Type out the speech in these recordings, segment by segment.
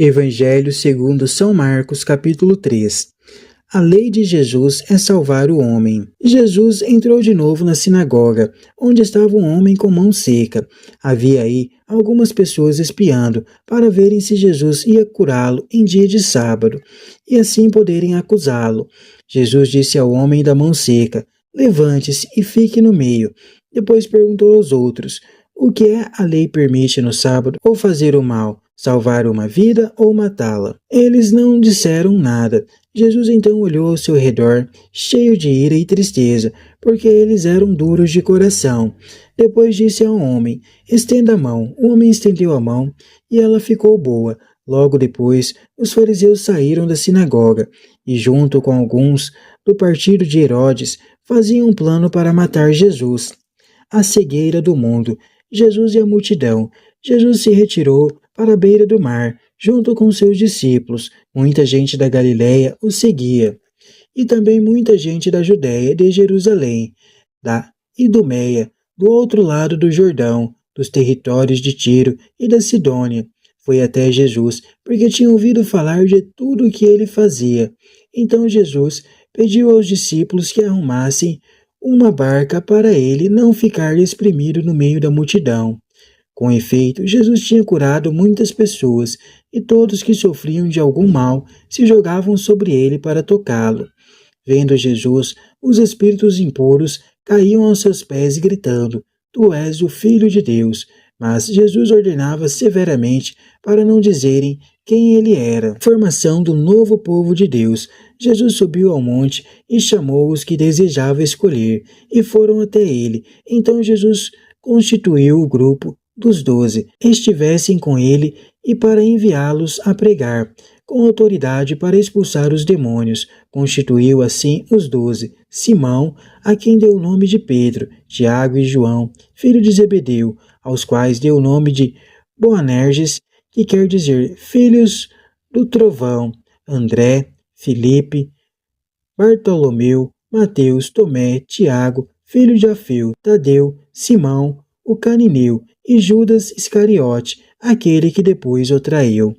Evangelho segundo São Marcos, capítulo 3. A lei de Jesus é salvar o homem. Jesus entrou de novo na sinagoga, onde estava um homem com mão seca. Havia aí algumas pessoas espiando para verem se Jesus ia curá-lo em dia de sábado, e assim poderem acusá-lo. Jesus disse ao homem da mão seca: "Levante-se e fique no meio." Depois perguntou aos outros: "O que a lei permite no sábado ou fazer o mal? Salvar uma vida ou matá-la?" Eles não disseram nada. Jesus então olhou ao seu redor, cheio de ira e tristeza, porque eles eram duros de coração. Depois disse ao homem: "Estenda a mão." O homem estendeu a mão e ela ficou boa. Logo depois, os fariseus saíram da sinagoga e, junto com alguns do partido de Herodes, faziam um plano para matar Jesus. A cegueira do mundo. Jesus e a multidão. Jesus se retirou para a beira do mar, junto com seus discípulos. Muita gente da Galiléia o seguia, e também muita gente da Judéia, de Jerusalém, da Idumeia, do outro lado do Jordão, dos territórios de Tiro e da Sidônia. Foi até Jesus, porque tinha ouvido falar de tudo o que ele fazia. Então Jesus pediu aos discípulos que arrumassem uma barca para ele não ficar espremido no meio da multidão. Com efeito, Jesus tinha curado muitas pessoas, e todos que sofriam de algum mal se jogavam sobre ele para tocá-lo. Vendo Jesus, os espíritos impuros caíam aos seus pés gritando: "Tu és o Filho de Deus." Mas Jesus ordenava severamente para não dizerem quem ele era. Formação do novo povo de Deus. Jesus subiu ao monte e chamou os que desejava escolher, e foram até ele. Então Jesus constituiu o grupo dos 12, estivessem com ele e para enviá-los a pregar, com autoridade para expulsar os demônios. Constituiu assim os 12, Simão, a quem deu o nome de Pedro, Tiago e João, filho de Zebedeu, aos quais deu o nome de Boanerges, que quer dizer filhos do trovão, André, Filipe, Bartolomeu, Mateus, Tomé, Tiago, filho de Alfeu, Tadeu, Simão, o cananeu, e Judas Iscariote, aquele que depois o traiu.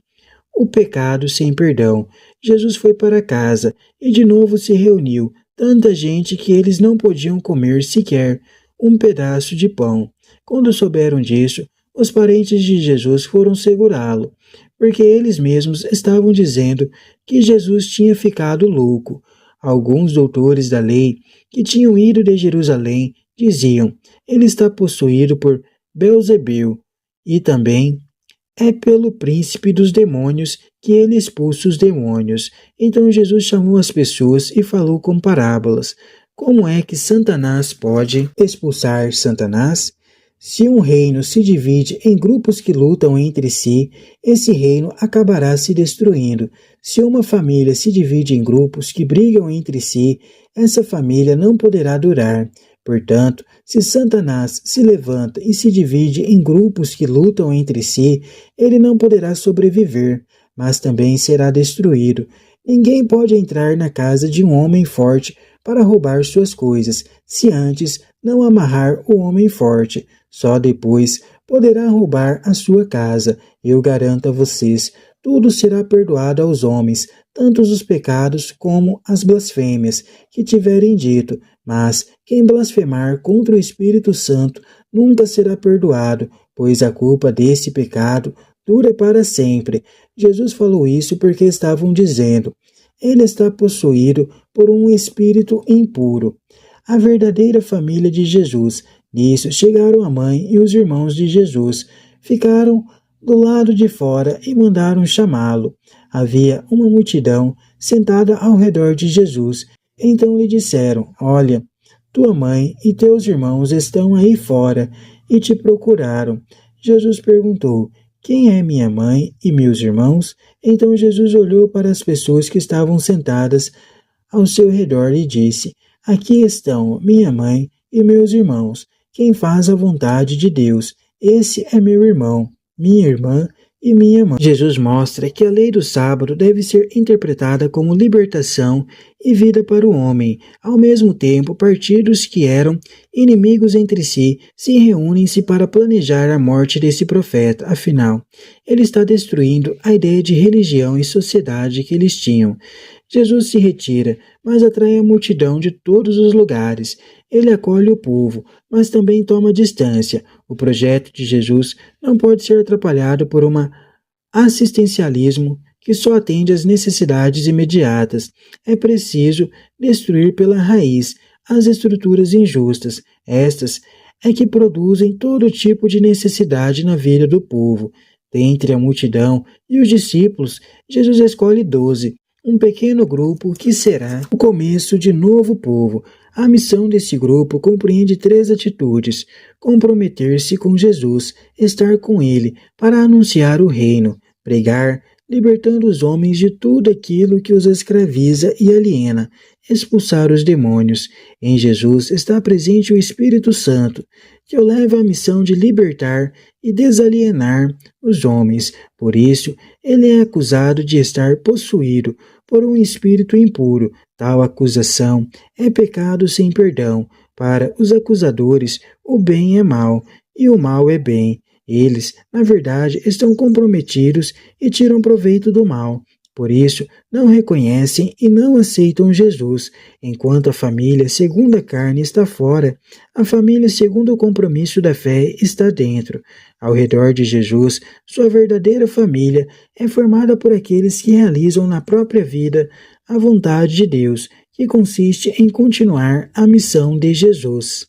O pecado sem perdão. Jesus foi para casa e de novo se reuniu tanta gente que eles não podiam comer sequer um pedaço de pão. Quando souberam disso, os parentes de Jesus foram segurá-lo, porque eles mesmos estavam dizendo que Jesus tinha ficado louco. Alguns doutores da lei que tinham ido de Jerusalém diziam: "Ele está possuído por Beelzebul, e também é pelo príncipe dos demônios que ele expulsa os demônios." Então Jesus chamou as pessoas e falou com parábolas. Como é que Satanás pode expulsar Satanás? Se um reino se divide em grupos que lutam entre si, esse reino acabará se destruindo. Se uma família se divide em grupos que brigam entre si, essa família não poderá durar. Portanto, se Satanás se levanta e se divide em grupos que lutam entre si, ele não poderá sobreviver, mas também será destruído. Ninguém pode entrar na casa de um homem forte para roubar suas coisas, se antes não amarrar o homem forte. Só depois poderá roubar a sua casa. Eu garanto a vocês, tudo será perdoado aos homens, tanto os pecados como as blasfêmias que tiverem dito, mas quem blasfemar contra o Espírito Santo nunca será perdoado, pois a culpa desse pecado dura para sempre. Jesus falou isso porque estavam dizendo: "Ele está possuído por um espírito impuro." A verdadeira família de Jesus. Nisso chegaram a mãe e os irmãos de Jesus. Ficaram do lado de fora e mandaram chamá-lo. Havia uma multidão sentada ao redor de Jesus. Então lhe disseram: "Olha, tua mãe e teus irmãos estão aí fora e te procuraram." Jesus perguntou: "Quem é minha mãe e meus irmãos?" Então Jesus olhou para as pessoas que estavam sentadas ao seu redor e disse: "Aqui estão minha mãe e meus irmãos. Quem faz a vontade de Deus, esse é meu irmão, minha irmã e minha mãe. Jesus mostra que a lei do sábado deve ser interpretada como libertação e vida para o homem. Ao mesmo tempo, partidos que eram inimigos entre si se reúnem-se para planejar a morte desse profeta. Afinal, ele está destruindo a ideia de religião e sociedade que eles tinham. Jesus se retira, mas atrai a multidão de todos os lugares. Ele acolhe o povo, mas também toma distância. O projeto de Jesus não pode ser atrapalhado por um assistencialismo que só atende às necessidades imediatas. É preciso destruir pela raiz as estruturas injustas. Estas é que produzem todo tipo de necessidade na vida do povo. Dentre a multidão e os discípulos, Jesus escolhe 12, um pequeno grupo que será o começo de novo povo. A missão desse grupo compreende 3 atitudes: comprometer-se com Jesus, estar com ele para anunciar o reino, pregar, libertando os homens de tudo aquilo que os escraviza e aliena, expulsar os demônios. Em Jesus está presente o Espírito Santo, que o leva à missão de libertar e desalienar os homens. Por isso, ele é acusado de estar possuído por um espírito impuro. Tal acusação é pecado sem perdão. Para os acusadores, o bem é mal e o mal é bem. Eles, na verdade, estão comprometidos e tiram proveito do mal. Por isso, não reconhecem e não aceitam Jesus. Enquanto a família segundo a carne está fora, a família segundo o compromisso da fé está dentro. Ao redor de Jesus, sua verdadeira família é formada por aqueles que realizam na própria vida a vontade de Deus, que consiste em continuar a missão de Jesus.